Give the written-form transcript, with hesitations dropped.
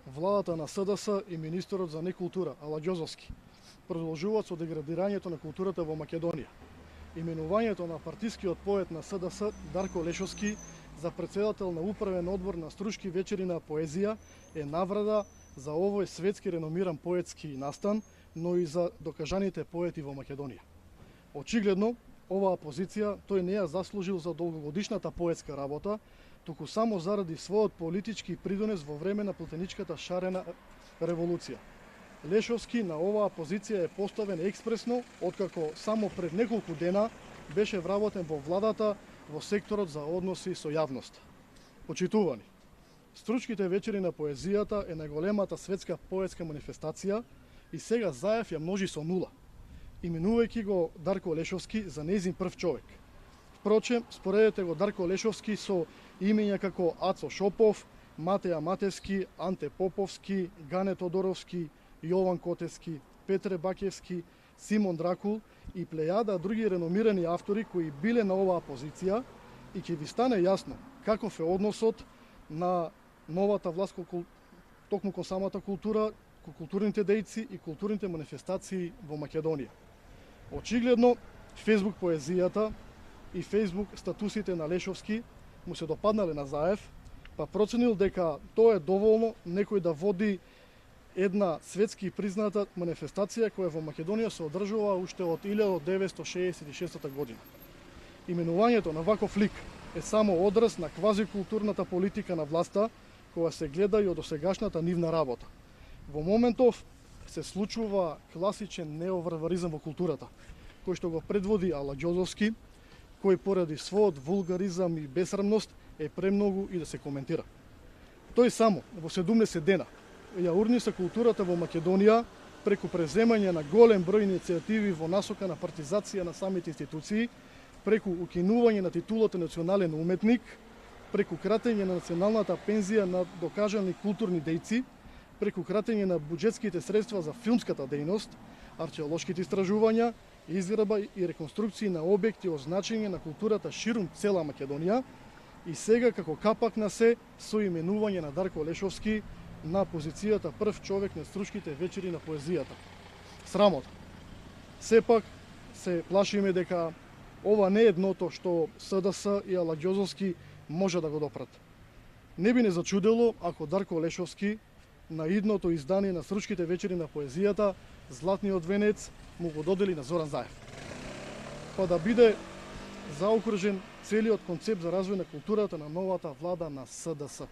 владата на СДС и министерот за некултура Ала Ѓозовски продолжуваат со деградирањето на културата во Македонија. Именувањето на партискиот поет на СДС Дарко Лешовски за председател на управен одбор на Струшки вечери на поезија е наврада за овој светски реномиран поетски настан, но и за докажаните поети во Македонија. Очигледно, оваа позиција тој не ја заслужил за долгогодишната поетска работа, туку само заради својот политички придонес во време на платеничката шарена револуција. Лешовски на оваа позиција е поставен експресно, откако само пред неколку дена беше вработен во владата во секторот за односи со јавноста. Почитувани, Стручките вечери на поезијата е најголемата светска поетска манифестација и сега Заев ја множи со нула, именувајќи го Дарко Лешовски за нејзин прв човек. Впрочем, споредете го Дарко Лешовски со имења како Ацо Шопов, Матеја Матевски, Анте Поповски, Гане Тодоровски, Јован Котевски, Петре Бакевски, Симон Дракул и плејада други реномирани автори кои биле на оваа позиција, и ќе ви стане јасно каков е односот на новата власт токму кон самата култура, кон културните дејци и културните манифестации во Македонија. Очигледно, Фејсбук поезијата и Фејсбук статусите на Лешовски му се допаднале на Заев, па проценил дека тоа е доволно некој да води една светски призната манифестација која во Македонија се одржува уште од 1966 година. Именувањето на ваков лик е само одраз на квазикултурната политика на власта, која се гледа и од досегашната нивна работа. Во моментов се случува класичен неоварваризам во културата, кој што го предводи Ала Ѓозовски, кој поради својот вулгаризам и бесрамност е премногу и да се коментира. Тој само во 17 дена ја урниса културата во Македонија преку преземање на голем број иницијативи во насока на партизација на самите институции, преку укинување на титулата национален уметник, преку кратење на националната пензија на докажани културни дејци, преку кратење на буџетските средства за филмската дејност, археолошките истражувања, изградба и реконструкции на објекти од значење на културата ширум цела Македонија, и сега како капак на се со именување на Дарко Лешовски на позицијата прв човек на Стручките вечери на поезијата. Срамота. Сепак се плашиме дека ова не е едното што СДС и Ала Ѓозовски може да го допрат. Не би не зачудело ако Дарко Лешовски на идното издание на Стручките вечери на поезијата Златниот венец му го додели на Зоран Заев, па да биде заокружен целиот концепт за развој на културата на новата влада на СДС.